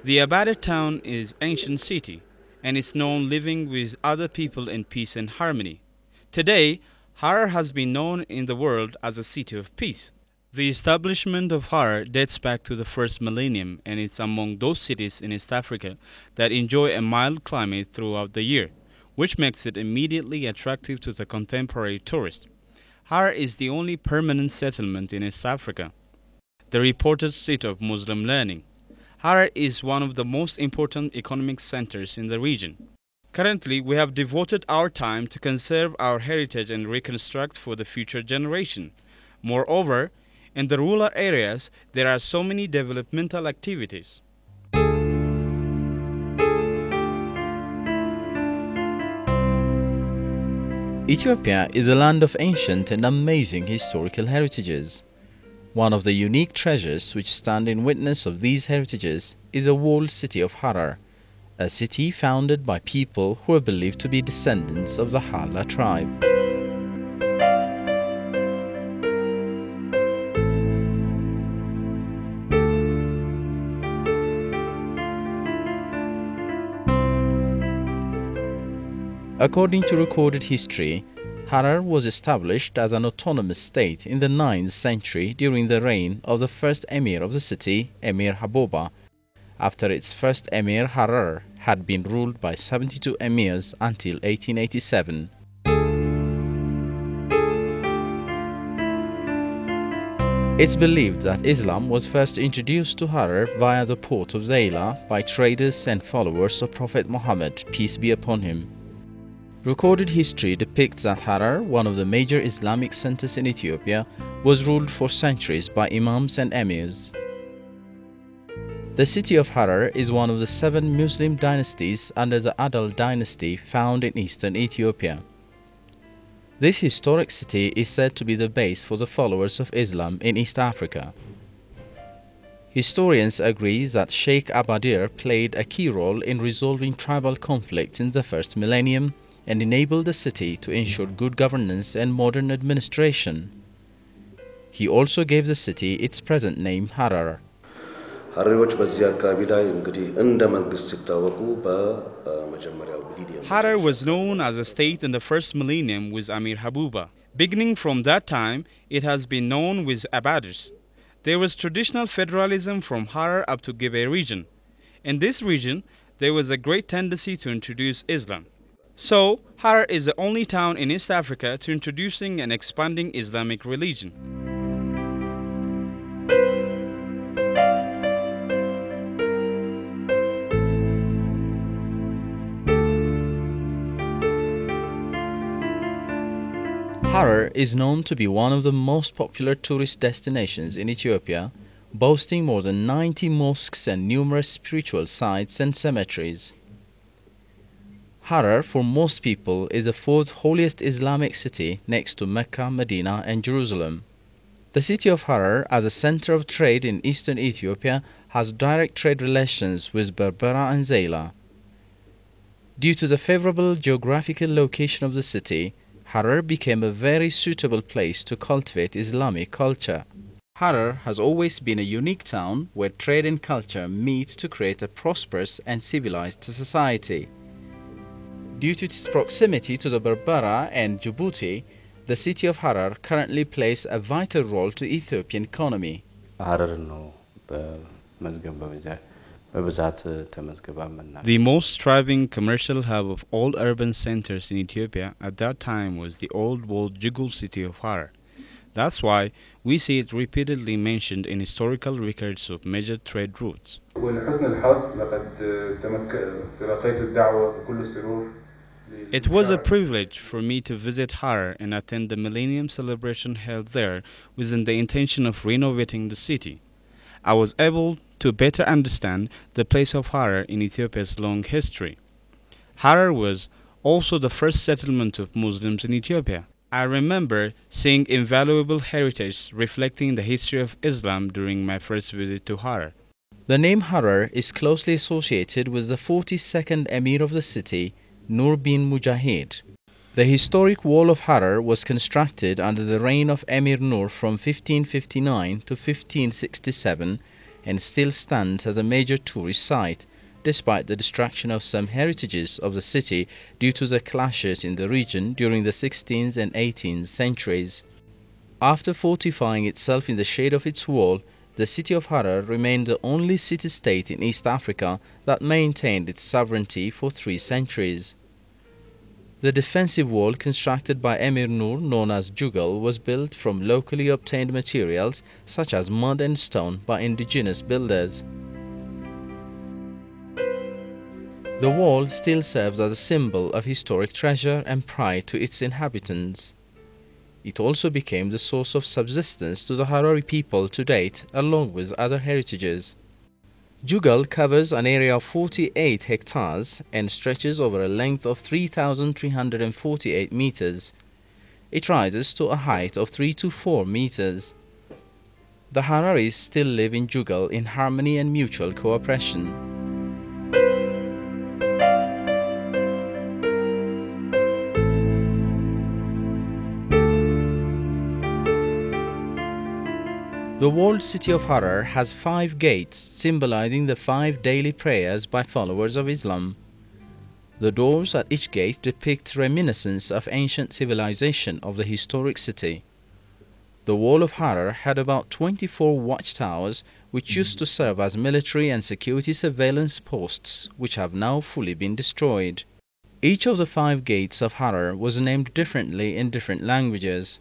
The abandoned town is an ancient city and is known living with other people in peace and harmony. Today, Harar has been known in the world as a city of peace. The establishment of Harar dates back to the first millennium and it's among those cities in East Africa that enjoy a mild climate throughout the year, which makes it immediately attractive to the contemporary tourist. Harar is the only permanent settlement in East Africa, the reported seat of Muslim learning. Harar is one of the most important economic centers in the region. Currently, we have devoted our time to conserve our heritage and reconstruct for the future generation. Moreover, in the rural areas, there are so many developmental activities. Ethiopia is a land of ancient and amazing historical heritages. One of the unique treasures which stand in witness of these heritages is the walled city of Harar, a city founded by people who are believed to be descendants of the Hala tribe. According to recorded history, Harar was established as an autonomous state in the 9th century during the reign of the first emir of the city, Emir Haboba, after its first emir Harar had been ruled by 72 emirs until 1887. It's believed that Islam was first introduced to Harar via the port of Zayla by traders and followers of Prophet Muhammad, peace be upon him. Recorded history depicts that Harar, one of the major Islamic centers in Ethiopia, was ruled for centuries by imams and emirs. The city of Harar is one of the 7 Muslim dynasties under the Adal dynasty found in eastern Ethiopia. This historic city is said to be the base for the followers of Islam in East Africa. Historians agree that Sheikh Abadir played a key role in resolving tribal conflict in the first millennium and enabled the city to ensure good governance and modern administration. He also gave the city its present name, Harar. Harar was known as a state in the first millennium with Amir Habuba. Beginning from that time, it has been known with Abadirs. There was traditional federalism from Harar up to Gibeah region. In this region, there was a great tendency to introduce Islam. So, Harar is the only town in East Africa to introducing and expanding Islamic religion. Harar is known to be one of the most popular tourist destinations in Ethiopia, boasting more than 90 mosques and numerous spiritual sites and cemeteries. Harar, for most people, is the 4th holiest Islamic city next to Mecca, Medina and Jerusalem. The city of Harar, as a center of trade in eastern Ethiopia, has direct trade relations with Berbera and Zayla. Due to the favorable geographical location of the city, Harar became a very suitable place to cultivate Islamic culture. Harar has always been a unique town where trade and culture meet to create a prosperous and civilized society. Due to its proximity to the Berbera and Djibouti, the city of Harar currently plays a vital role to Ethiopian economy. The most thriving commercial hub of all urban centers in Ethiopia at that time was the old world Jugal city of Harar. That's why we see it repeatedly mentioned in historical records of major trade routes. It was a privilege for me to visit Harar and attend the Millennium celebration held there within the intention of renovating the city. I was able to better understand the place of Harar in Ethiopia's long history. Harar was also the first settlement of Muslims in Ethiopia. I remember seeing invaluable heritage reflecting the history of Islam during my first visit to Harar. The name Harar is closely associated with the 42nd Emir of the city, Nur bin Mujahid. The historic wall of Harar was constructed under the reign of Emir Nur from 1559 to 1567 and still stands as a major tourist site, despite the destruction of some heritages of the city due to the clashes in the region during the 16th and 18th centuries. After fortifying itself in the shade of its wall, the city of Harar remained the only city-state in East Africa that maintained its sovereignty for 3 centuries. The defensive wall constructed by Emir Nur, known as Jugal, was built from locally obtained materials such as mud and stone by indigenous builders. The wall still serves as a symbol of historic treasure and pride to its inhabitants. It also became the source of subsistence to the Harari people to date, along with other heritages. Jugal covers an area of 48 hectares and stretches over a length of 3,348 meters. It rises to a height of 3 to 4 meters. The Hararis still live in Jugal in harmony and mutual cooperation. The walled city of Harar has 5 gates, symbolizing the 5 daily prayers by followers of Islam. The doors at each gate depict reminiscence of ancient civilization of the historic city. The wall of Harar had about 24 watchtowers, which used to serve as military and security surveillance posts, which have now fully been destroyed. Each of the 5 gates of Harar was named differently in different languages.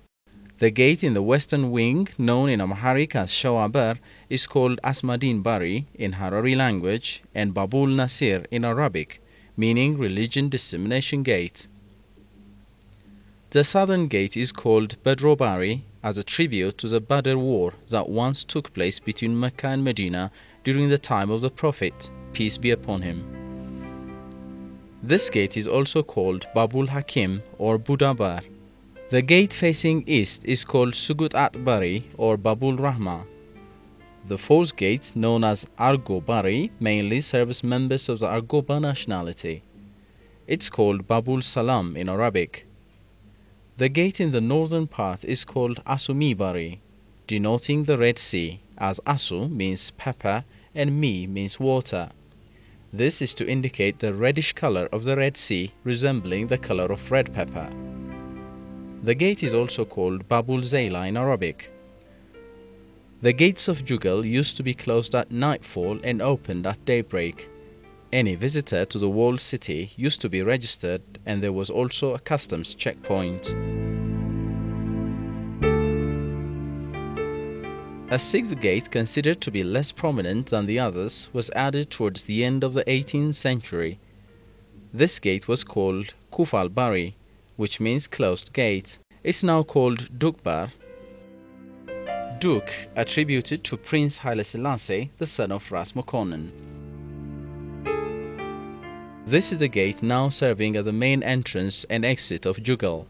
The gate in the western wing, known in Amharic as Shawabar, is called Asmadin Bari in Harari language and Babul Nasir in Arabic, meaning Religion Dissemination Gate. The southern gate is called Badro Bari as a tribute to the Badr War that once took place between Mecca and Medina during the time of the Prophet, peace be upon him. This gate is also called Babul Hakim or Budabar. The gate facing east is called Sugut At Bari or Babul Rahma. The fourth gate, known as Argo Bari, mainly serves members of the Argoba nationality. It's called Babul Salam in Arabic. The gate in the northern part is called Asumi Bari, denoting the Red Sea, as Asu means pepper and Mi means water. This is to indicate the reddish color of the Red Sea, resembling the color of red pepper. The gate is also called Babul Zayla in Arabic. The gates of Jugal used to be closed at nightfall and opened at daybreak. Any visitor to the walled city used to be registered, and there was also a customs checkpoint. A 6th gate, considered to be less prominent than the others, was added towards the end of the 18th century. This gate was called Kufal Bari, which means closed gate. It's now called Dukbar. Duk, attributed to Prince Haile Selassie, the son of Ras Mokonnen. This is the gate now serving as the main entrance and exit of Jugal.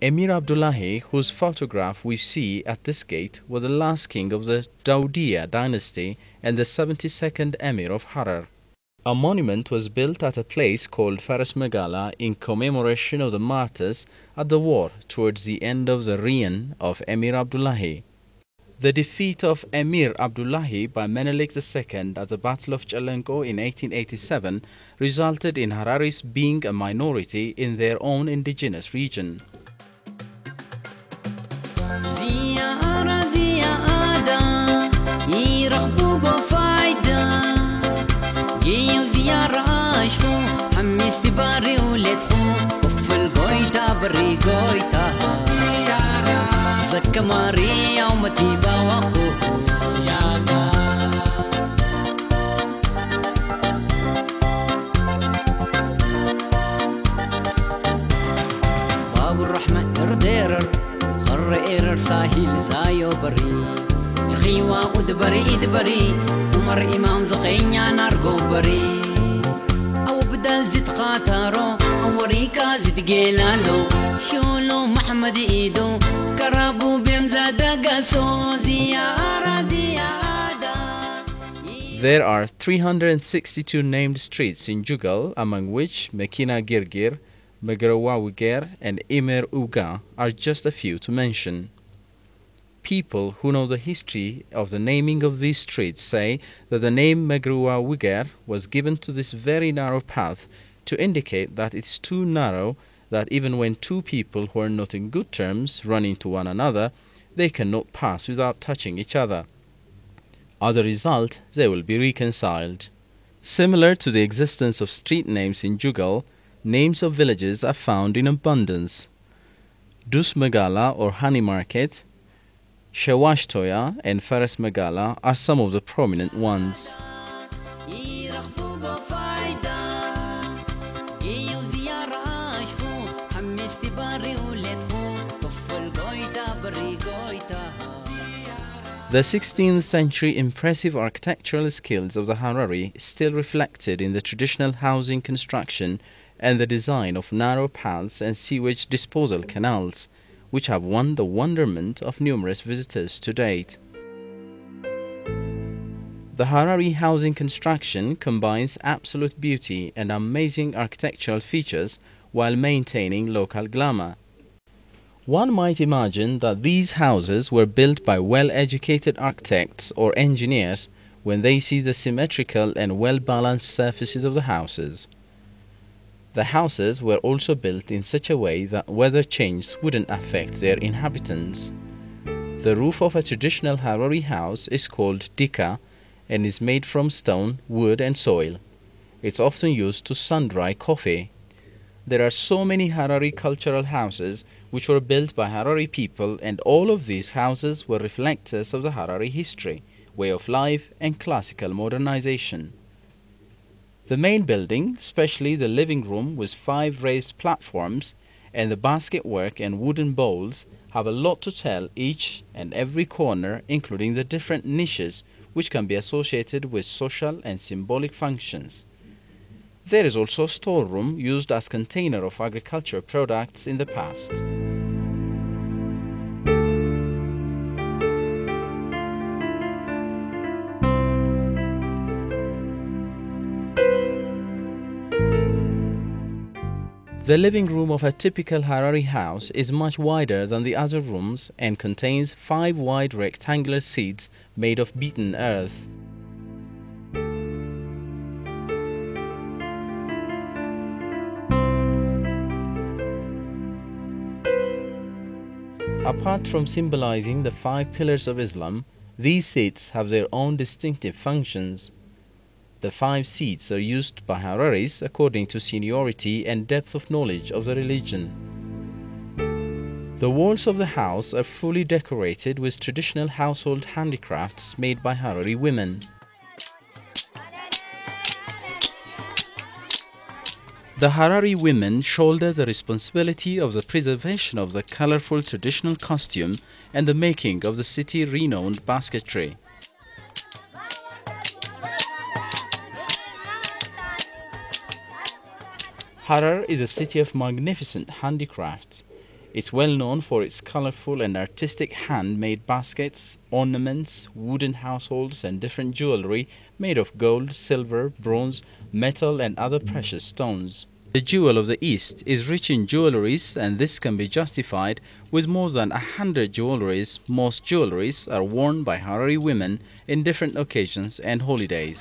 Emir Abdullahi, whose photograph we see at this gate, was the last king of the Daudiya dynasty and the 72nd Emir of Harar. A monument was built at a place called Faras Megala in commemoration of the martyrs at the war towards the end of the reign of Emir Abdullahi. The defeat of Emir Abdullahi by Menelik II at the Battle of Chalenko in 1887 resulted in Hararis being a minority in their own indigenous region. دماري يومتي بوقوف ياغا باب الرحمة ارديرر خر ايرر ساهل زايو بري خيوا ودبري ادبري عمر امام زقينيا نارغو بري او بدل زيت خاطرو وريكا زيت جيلالو شولو محمد ايدو كرابو بمزادا قاسو زيارة زيادة. There are 362 named streets in Jugal, among which Mekina Girgir, Megrawawiger and Imer Uga are just a few to mention. People who know the history of the naming of these streets say that the name Megrawawiger was given to this very narrow path to indicate that it's too narrow that even when two people who are not in good terms run into one another, they cannot pass without touching each other. As a result, they will be reconciled. Similar to the existence of street names in Jugal, names of villages are found in abundance. Dus Megala or Honey Market, Shawashtoya and Faras Megala are some of the prominent ones. The 16th century impressive architectural skills of the Harari is still reflected in the traditional housing construction and the design of narrow paths and sewage disposal canals, which have won the wonderment of numerous visitors to date. The Harari housing construction combines absolute beauty and amazing architectural features while maintaining local glamour. One might imagine that these houses were built by well-educated architects or engineers when they see the symmetrical and well-balanced surfaces of the houses. The houses were also built in such a way that weather change wouldn't affect their inhabitants. The roof of a traditional Harari house is called dika and is made from stone, wood and soil. It's often used to sun-dry coffee. There are so many Harari cultural houses which were built by Harari people, and all of these houses were reflectors of the Harari history, way of life and classical modernization. The main building, especially the living room with 5 raised platforms and the basket work and wooden bowls, have a lot to tell each and every corner, including the different niches which can be associated with social and symbolic functions. There is also a storeroom used as container of agricultural products in the past. The living room of a typical Harari house is much wider than the other rooms and contains 5 wide rectangular seats made of beaten earth. Apart from symbolizing the 5 pillars of Islam, these seats have their own distinctive functions. The 5 seats are used by Hararis according to seniority and depth of knowledge of the religion. The walls of the house are fully decorated with traditional household handicrafts made by Harari women. The Harari women shoulder the responsibility of the preservation of the colorful traditional costume and the making of the city-renowned basketry. Harar is a city of magnificent handicrafts. It's well known for its colorful and artistic hand-made baskets, ornaments, wooden households and different jewelry made of gold, silver, bronze, metal and other precious stones. The jewel of the East is rich in jewelries, and this can be justified with more than 100 jewelries. Most jewelries are worn by Harari women in different occasions and holidays.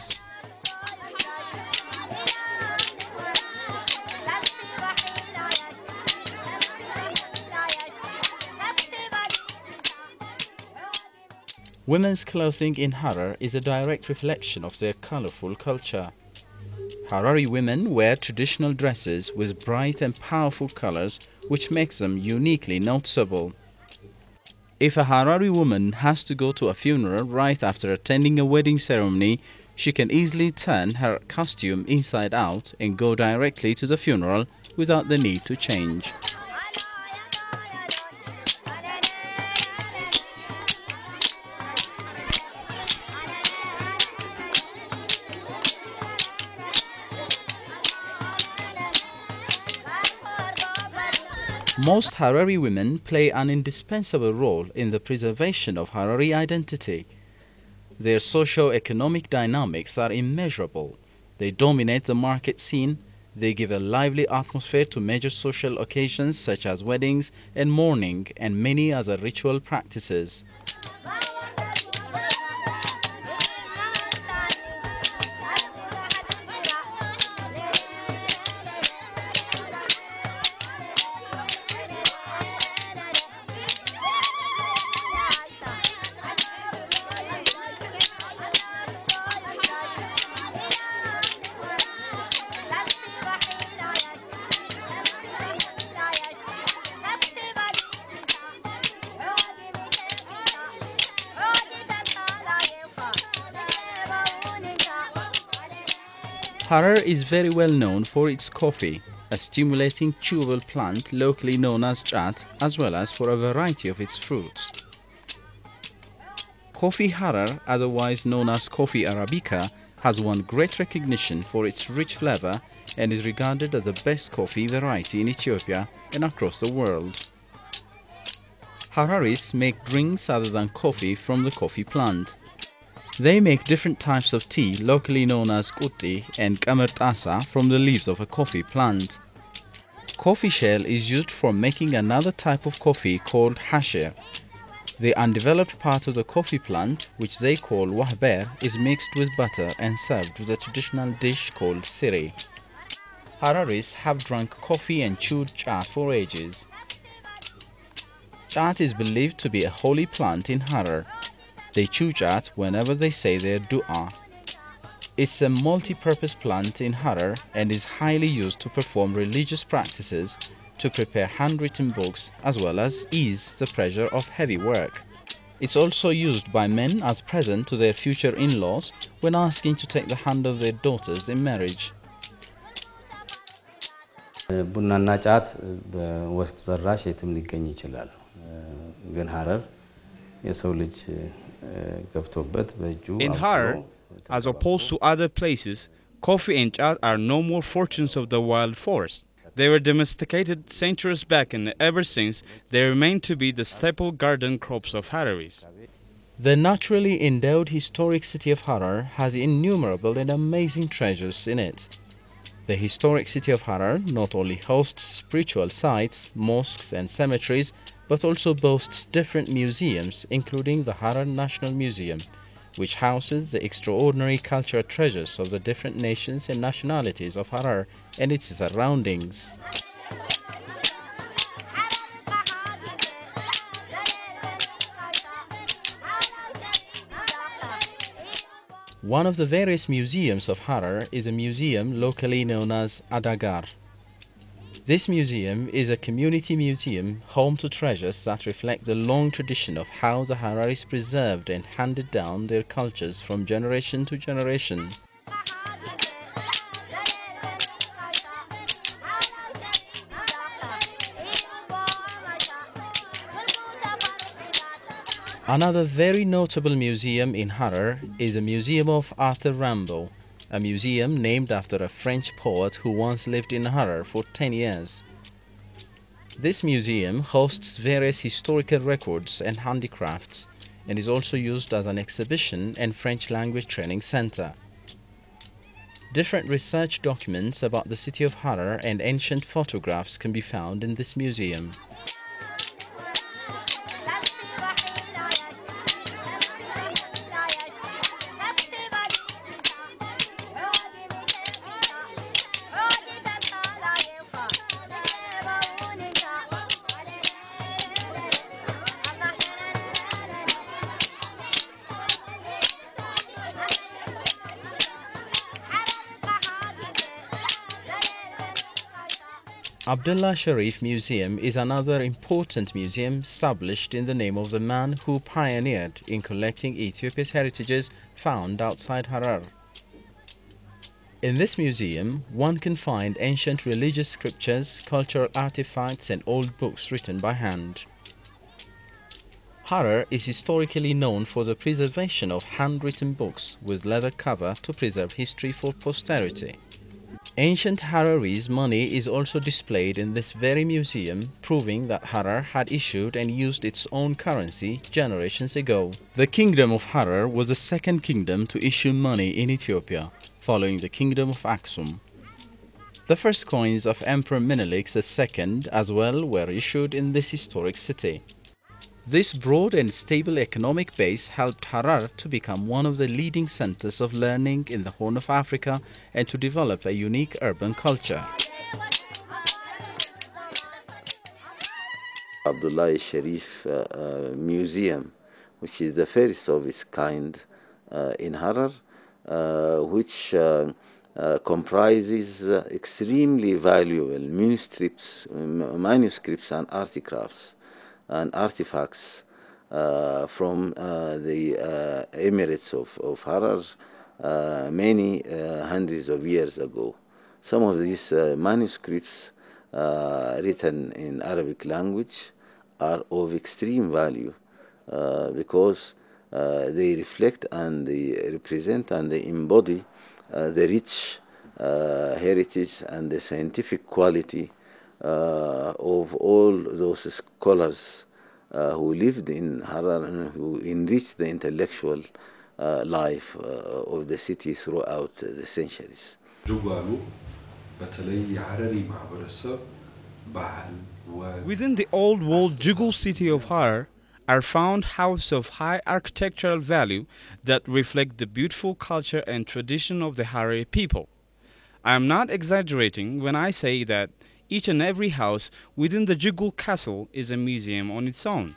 Women's clothing in Harar is a direct reflection of their colorful culture. Harari women wear traditional dresses with bright and powerful colors which makes them uniquely noticeable. If a Harari woman has to go to a funeral right after attending a wedding ceremony, she can easily turn her costume inside out and go directly to the funeral without the need to change. Most Harari women play an indispensable role in the preservation of Harari identity. Their socio-economic dynamics are immeasurable. They dominate the market scene. They give a lively atmosphere to major social occasions such as weddings and mourning and many other ritual practices. Harar is very well known for its coffee, a stimulating chewable plant locally known as chat, as well as for a variety of its fruits. Coffee Harar, otherwise known as coffee arabica, has won great recognition for its rich flavor and is regarded as the best coffee variety in Ethiopia and across the world. Hararis make drinks other than coffee from the coffee plant. They make different types of tea, locally known as kuti and kamertasa, from the leaves of a coffee plant. Coffee shell is used for making another type of coffee called hasher. The undeveloped part of the coffee plant, which they call wahber, is mixed with butter and served with a traditional dish called siri. Hararis have drunk coffee and chewed chat for ages. Chat is believed to be a holy plant in Harar. They chew chat whenever they say their dua. It's a multi-purpose plant in Harar and is highly used to perform religious practices, to prepare handwritten books, as well as ease the pressure of heavy work. It's also used by men as present to their future in-laws when asking to take the hand of their daughters in marriage. ቡናና ጫት በወስጥ ዘራሽ የትም ሊገኝ ይችላል ግን ሐረር የሰው ልጅ ገብቶበት በእጁ In Harar, as opposed to other places, coffee and chat are no more fortunes of the wild forest. They were domesticated centuries back, and ever since they remain to be the staple garden crops of Hararis. The naturally endowed historic city of Harar has innumerable and amazing treasures in it. The historic city of Harar not only hosts spiritual sites, mosques and cemeteries, but also boasts different museums, including the Harar National Museum, which houses the extraordinary cultural treasures of the different nations and nationalities of Harar and its surroundings. One of the various museums of Harar is a museum locally known as Adagar. This museum is a community museum home to treasures that reflect the long tradition of how the Hararis preserved and handed down their cultures from generation to generation. Another very notable museum in Harar is a museum of Arthur Rimbaud, a museum named after a French poet who once lived in Harar for 10 years. This museum hosts various historical records and handicrafts and is also used as an exhibition and French language training center. Different research documents about the city of Harar and ancient photographs can be found in this museum. Abdullah Sharif Museum is another important museum established in the name of the man who pioneered in collecting Ethiopia's heritages found outside Harar. In this museum, one can find ancient religious scriptures, cultural artifacts and old books written by hand. Harar is historically known for the preservation of handwritten books with leather cover to preserve history for posterity. Ancient Hararese money is also displayed in this very museum, proving that Harar had issued and used its own currency generations ago. The kingdom of Harar was the second kingdom to issue money in Ethiopia, following the kingdom of Aksum. The first coins of Emperor Menelik II as well were issued in this historic city. This broad and stable economic base helped Harar to become one of the leading centers of learning in the Horn of Africa and to develop a unique urban culture. Abdullah Sharif Museum, which is the first of its kind in Harar, which comprises extremely valuable manuscripts and artifacts from the Emirates of Harar many hundreds of years ago. Some of these manuscripts written in Arabic language are of extreme value because they reflect and they represent and they embody the rich heritage and the scientific quality of all those scholars who lived in Harar and who enriched the intellectual life of the city throughout the centuries. Within the old world Jugal city of Harar are found houses of high architectural value that reflect the beautiful culture and tradition of the Harari people. I am not exaggerating when I say that each and every house within the Jugal castle is a museum on its own.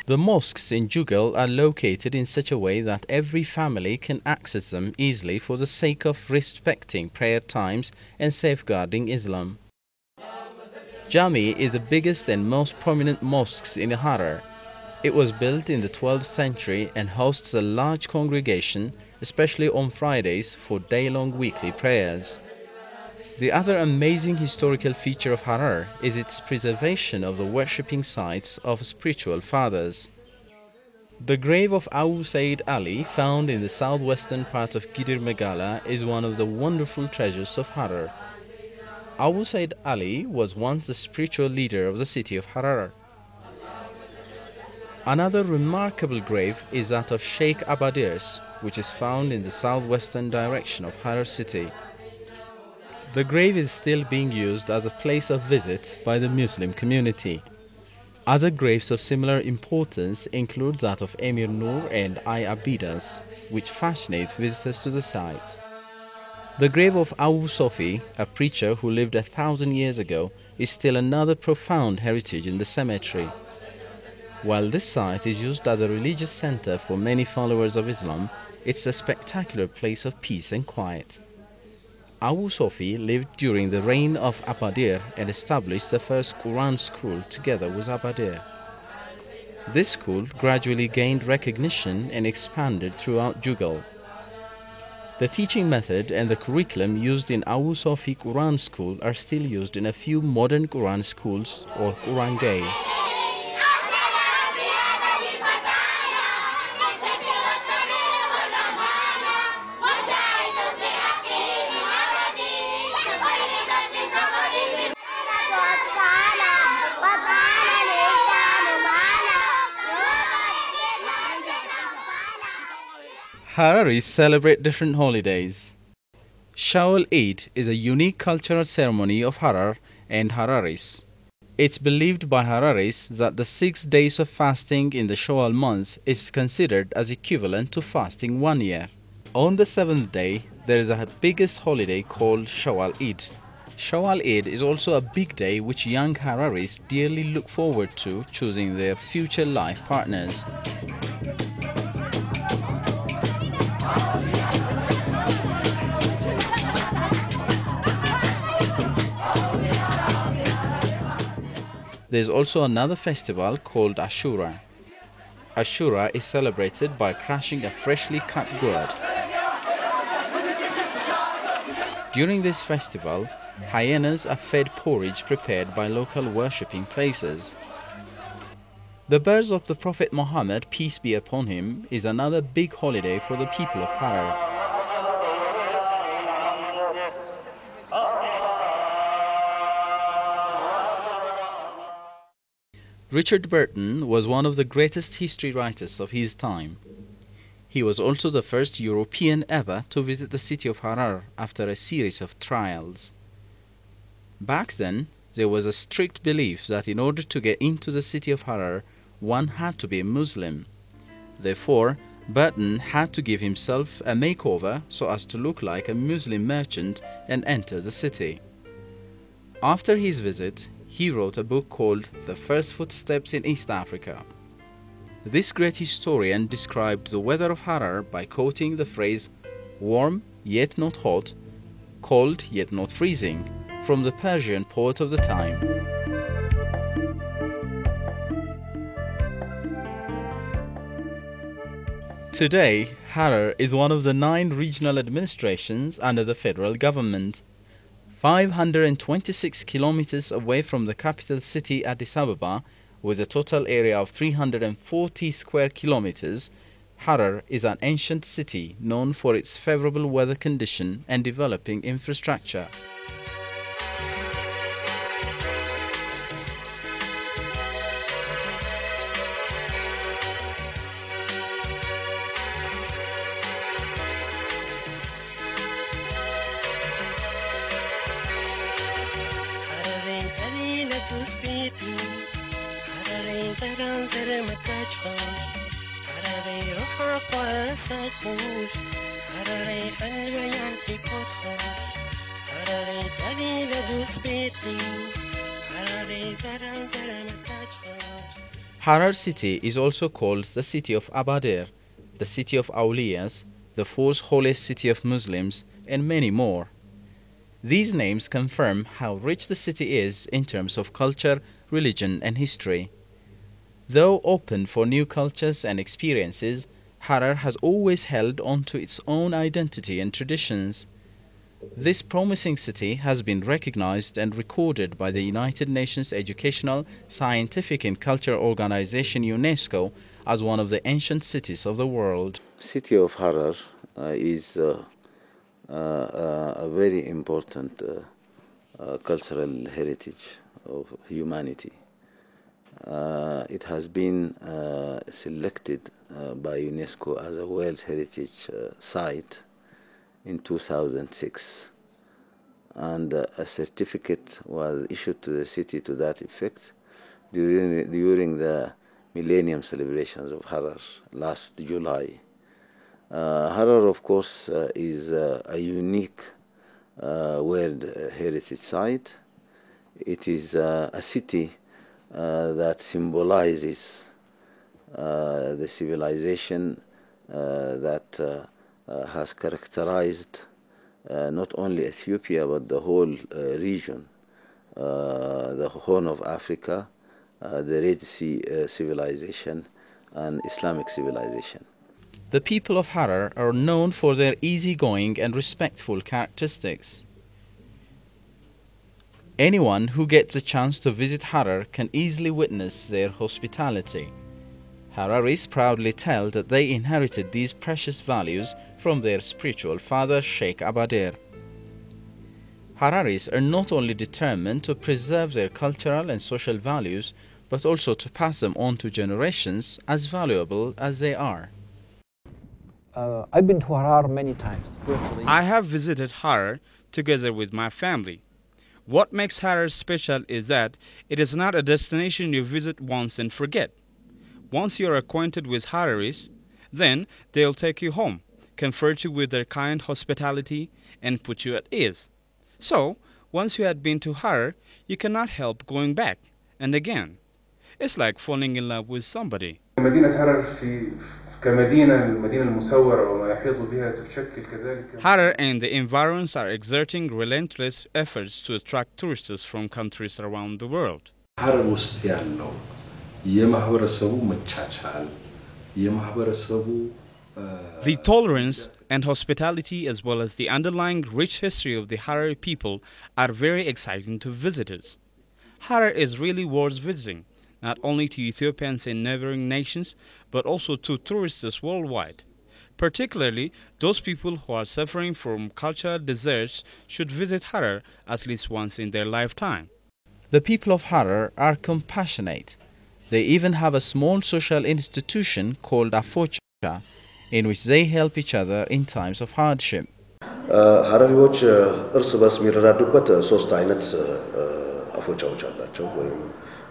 The mosques in Jugal are located in such a way that every family can access them easily for the sake of respecting prayer times and safeguarding Islam. Jami is the biggest and most prominent mosque in Harar. It was built in the 12th century and hosts a large congregation, especially on Fridays, for day-long weekly prayers. The other amazing historical feature of Harar is its preservation of the worshipping sites of spiritual fathers. The grave of Abu Sayyid Ali, found in the southwestern part of Gidir Megala, is one of the wonderful treasures of Harar. Abu Sayyid Ali was once the spiritual leader of the city of Harar. Another remarkable grave is that of Sheikh Abadir's, which is found in the southwestern direction of Harar city. The grave is still being used as a place of visit by the Muslim community. Other graves of similar importance include that of Emir Nur and I Abidas, which fascinates visitors to the site. The grave of Abu Sofi, a preacher who lived 1,000 years ago, is still another profound heritage in the cemetery. While this site is used as a religious center for many followers of Islam, it's a spectacular place of peace and quiet. Abu Sofi lived during the reign of Abadir and established the first Quran school together with Abadir. This school gradually gained recognition and expanded throughout Jugal. The teaching method and the curriculum used in Abu Sofi Quran school are still used in a few modern Quran schools or Quran Gay. Hararis celebrate different holidays. Shawwal Eid is a unique cultural ceremony of Harar and Hararis. It's believed by Hararis that the 6 days of fasting in the Shawwal month is considered as equivalent to fasting 1 year. On the 7th day, there is a biggest holiday called Shawwal Eid. Shawwal Eid is also a big day which young Hararis dearly look forward to choosing their future life partners. There is also another festival called Ashura. Ashura is celebrated by crashing a freshly cut gourd. During this festival, hyenas are fed porridge prepared by local worshipping places. The birth of the Prophet Muhammad, peace be upon him, is another big holiday for the people of Harar. Richard Burton was one of the greatest history writers of his time. He was also the first European ever to visit the city of Harar after a series of trials. Back then, there was a strict belief that in order to get into the city of Harar, one had to be a Muslim. Therefore, Burton had to give himself a makeover so as to look like a Muslim merchant and enter the city. After his visit, he wrote a book called The First Footsteps in East Africa. This great historian described the weather of Harar by quoting the phrase warm yet not hot, cold yet not freezing, from the Persian poet of the time. Today, Harar is one of the 9 regional administrations under the federal government. 526 kilometers away from the capital city Addis Ababa, with a total area of 340 square kilometers, Harar is an ancient city known for its favorable weather condition and developing infrastructure. Harar city is also called the city of Abadir, the city of Awliyas, the 4th holiest city of Muslims, and many more. These names confirm how rich the city is in terms of culture, religion and history. Though open for new cultures and experiences, Harar has always held on to its own identity and traditions. This promising city has been recognized and recorded by the United Nations Educational, Scientific and Cultural Organization UNESCO as one of the ancient cities of the world. City of Harar is a very important cultural heritage of humanity. It has been selected by UNESCO as a World Heritage Site in 2006, and a certificate was issued to the city to that effect during the Millennium celebrations of Harar last July. Harar, of course, is a unique World Heritage Site. It is a city that symbolizes the civilization that has characterized not only Ethiopia but the whole region, the Horn of Africa, the Red Sea civilization and Islamic civilization. The people of Harar are known for their easygoing and respectful characteristics. Anyone who gets a chance to visit Harar can easily witness their hospitality. Hararis proudly tell that they inherited these precious values from their spiritual father Sheikh Abadir. Hararis are not only determined to preserve their cultural and social values, but also to pass them on to generations as valuable as they are. I've been to Harar many times. I have visited Harar together with my family. What makes Harar special is that it is not a destination you visit once and forget. Once you are acquainted with Hararis, then they'll take you home, comfort you with their kind hospitality, and put you at ease. So, Once you had been to Harar, you cannot help going back and again. It's like falling in love with somebody. مدينة هرر كمدينة المدينة المسورة وما يحيط بها تشكل كذلك. Harar and the environs are exerting relentless efforts to attract tourists from countries around the world. حرر ውስጥ ያለው የማህበረሰቡ መቻቻል የማህበረሰቡ The tolerance and hospitality, as well as the underlying rich history of the Harari people, are very exciting to visitors. Harar is really worth visiting, not only to Ethiopians and neighboring nations, but also to tourists worldwide. Particularly, those people who are suffering from cultural deserts should visit Harar at least once in their lifetime. The people of Harar are compassionate. They even have a small social institution called Afocha, in which they help each other in times of hardship. ሀረሪዎች እርስ በርስ የሚረዳዱበት ሶስት አይነት አፎቻዎች አላቸው ወይም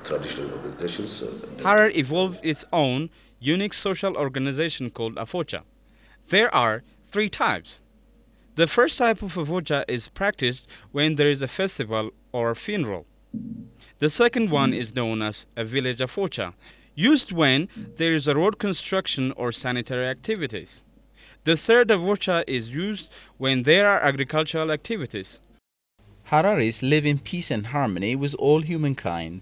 traditional organizations. Harar evolved its own unique social organization called Afocha. There are 3 types. The first type of Afocha is practiced when there is a festival or a funeral. The second one is known as a village Afocha, used when there is a road construction or sanitary activities. The third Afocha is used when there are agricultural activities. Hararis live in peace and harmony with all humankind.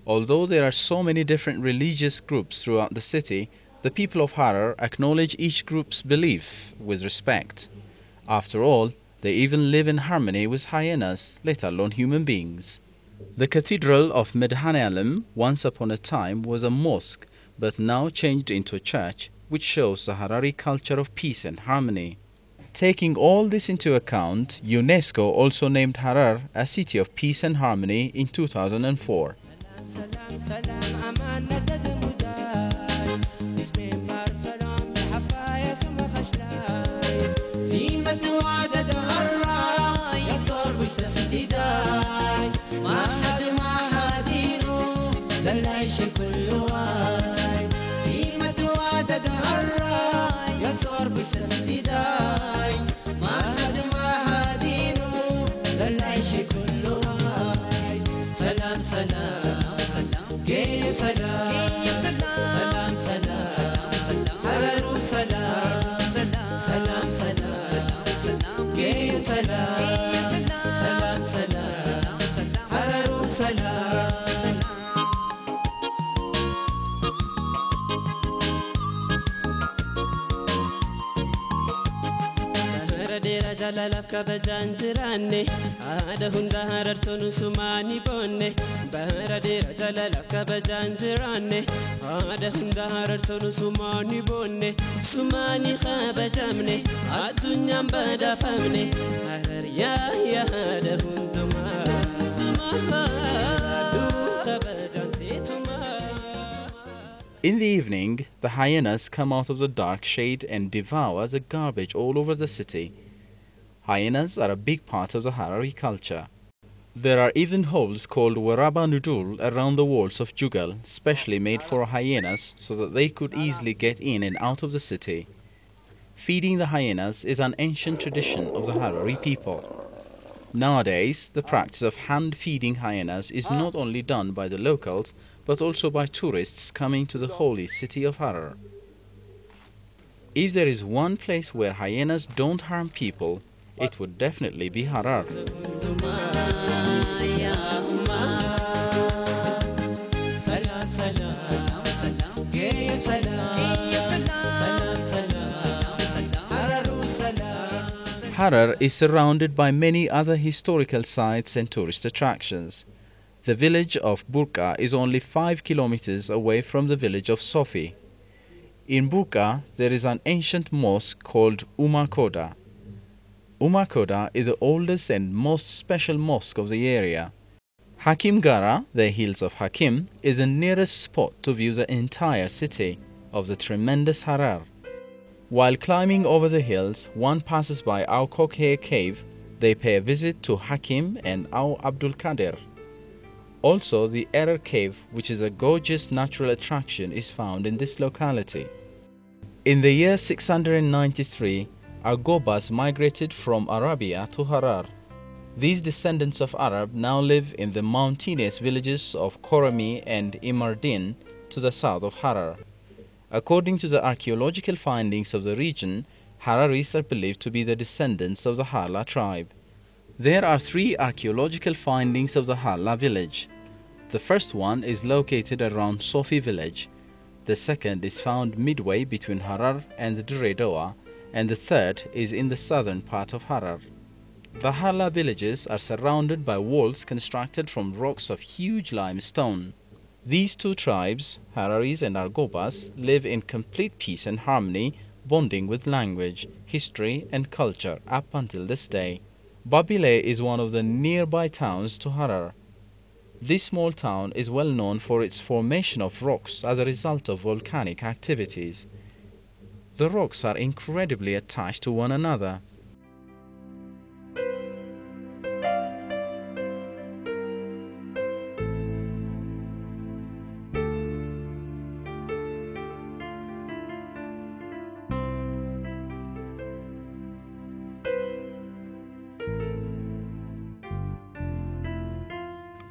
Although there are so many different religious groups throughout the city, the people of Harar acknowledge each group's belief with respect. After all, they even live in harmony with hyenas, let alone human beings. The cathedral of Medhane-Alim once upon a time was a mosque, but now changed into a church, which shows the Harari culture of peace and harmony. Taking all this into account, UNESCO also named Harar a city of peace and harmony in 2004. Jalalaf kabajan jiranne aada hunda harartonu sumani bonne baradera jalalaf kabajan jiranne aada hunda harartonu sumani bonne sumani kabajamne adunyam badafamne harar ya aada hunduma In the evening, the hyenas come out of the dark shade and devour the garbage all over the city. Hyenas are a big part of the Harari culture. There are even holes called Waraba Nudul around the walls of Jugal, specially made for hyenas so that they could easily get in and out of the city. Feeding the hyenas is an ancient tradition of the Harari people. Nowadays, the practice of hand-feeding hyenas is not only done by the locals, but also by tourists coming to the holy city of Harar. If there is one place where hyenas don't harm people, it would definitely be Harar. Harar is surrounded by many other historical sites and tourist attractions. The village of Burqa is only 5 kilometers away from the village of Sofi. In Burqa, there is an ancient mosque called Koda. Koda is the oldest and most special mosque of the area. Hakim Gara, the hills of Hakim, is the nearest spot to view the entire city of the tremendous Harar. While climbing over the hills, one passes by Au Kokhe cave. They pay a visit to Hakim and Au Abdul Kader. Also, the Error cave, which is a gorgeous natural attraction, is found in this locality. In the year 693, Argobas migrated from Arabia to Harar. These descendants of Arab now live in the mountainous villages of Korami and Imardin to the south of Harar. According to the archaeological findings of the region, Hararis are believed to be the descendants of the Hala tribe. There are 3 archaeological findings of the Hala village. The first one is located around Sofi village. The second is found midway between Harar and Duredoa, and the third is in the southern part of Harar. The Hala villages are surrounded by walls constructed from rocks of huge limestone. These 2 tribes, Hararis and Argobas, live in complete peace and harmony, bonding with language, history and culture up until this day. Babile is one of the nearby towns to Harar. This small town is well known for its formation of rocks as a result of volcanic activities. The rocks are incredibly attached to one another.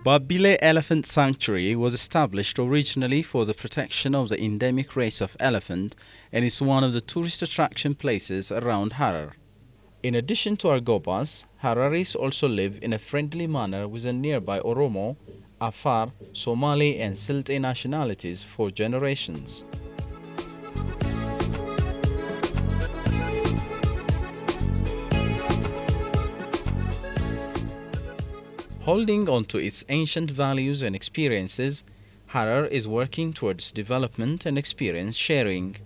Babile Elephant Sanctuary was established originally for the protection of the endemic race of elephant and is one of the tourist attraction places around Harar. In addition to Argobas, Hararis also live in a friendly manner with the nearby Oromo, Afar, Somali and Silti nationalities for generations. Holding on to its ancient values and experiences, Harar is working towards development and experience sharing.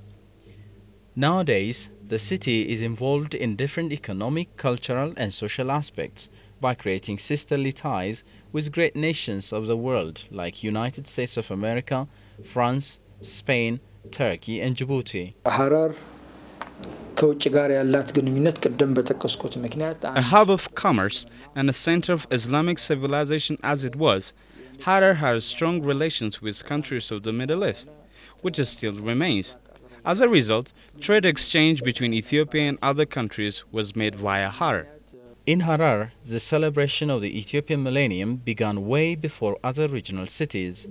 Nowadays, the city is involved in different economic, cultural and social aspects by creating sisterly ties with great nations of the world like United States of America, France, Spain, Turkey and Djibouti. Harar a hub of commerce and a center of Islamic civilization as it was, Harar has strong relations with countries of the Middle East, which still remains. As a result, trade exchange between Ethiopia and other countries was made via Harar. In Harar, the celebration of the Ethiopian millennium began way before other regional cities.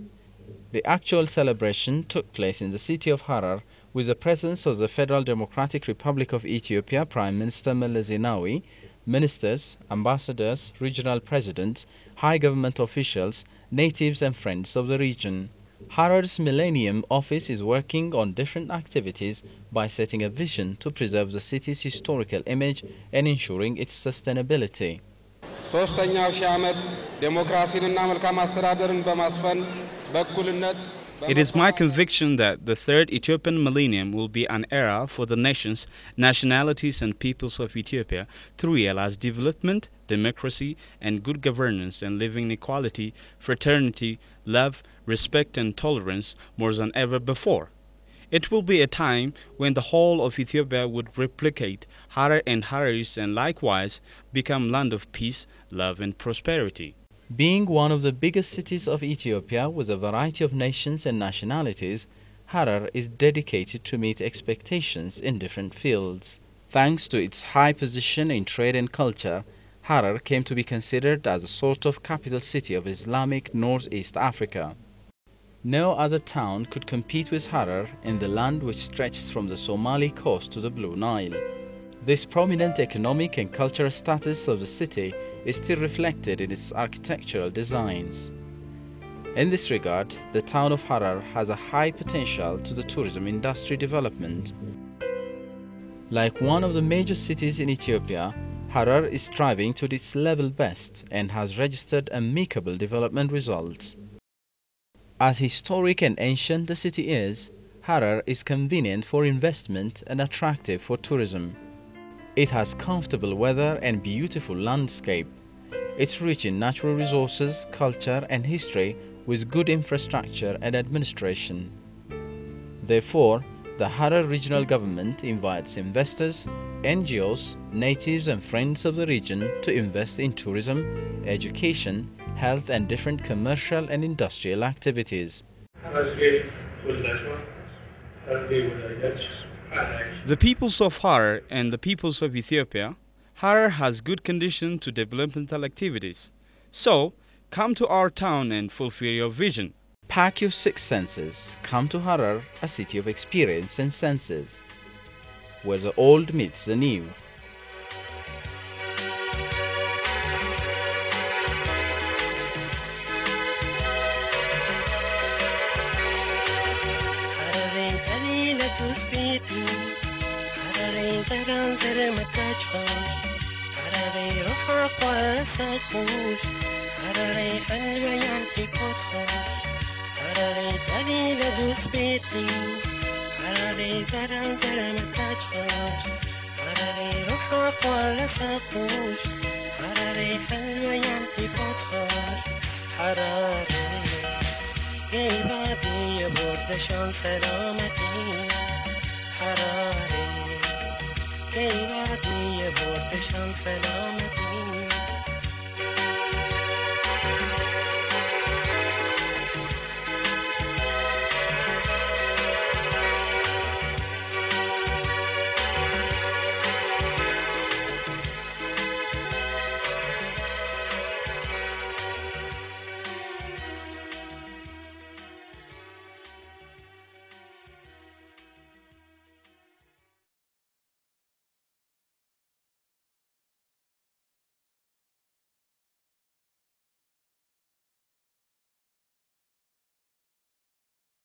The actual celebration took place in the city of Harar with the presence of the Federal Democratic Republic of Ethiopia Prime Minister Meles Zenawi, ministers, ambassadors, regional presidents, high government officials, natives and friends of the region. Harar's Millennium Office is working on different activities by setting a vision to preserve the city's historical image and ensuring its sustainability. It is my conviction that the third Ethiopian millennium will be an era for the nations, nationalities and peoples of Ethiopia to realize development, democracy and good governance and live in equality, fraternity, love, respect and tolerance more than ever before. It will be a time when the whole of Ethiopia would replicate Harar and Hararis and likewise become land of peace, love and prosperity. Being one of the biggest cities of Ethiopia with a variety of nations and nationalities, Harar is dedicated to meet expectations in different fields. Thanks to its high position in trade and culture, Harar came to be considered as a sort of capital city of Islamic Northeast Africa. No other town could compete with Harar in the land which stretches from the Somali coast to the Blue Nile. This prominent economic and cultural status of the city is still reflected in its architectural designs. In this regard, the town of Harar has a high potential to the tourism industry development. Like one of the major cities in Ethiopia, Harar is striving to its level best and has registered amicable development results. As historic and ancient the city is, Harar is convenient for investment and attractive for tourism. It has comfortable weather and beautiful landscape. It's rich in natural resources, culture and history with good infrastructure and administration. Therefore, the Harar regional government invites investors, NGOs, natives and friends of the region to invest in tourism, education, health and different commercial and industrial activities. The peoples of Harar and the peoples of Ethiopia Harar has good conditions to developmental activities. So, come to our town and fulfill your vision. Pack your six senses. Come to Harar, a city of experience and senses, where the old meets the new. سلامتی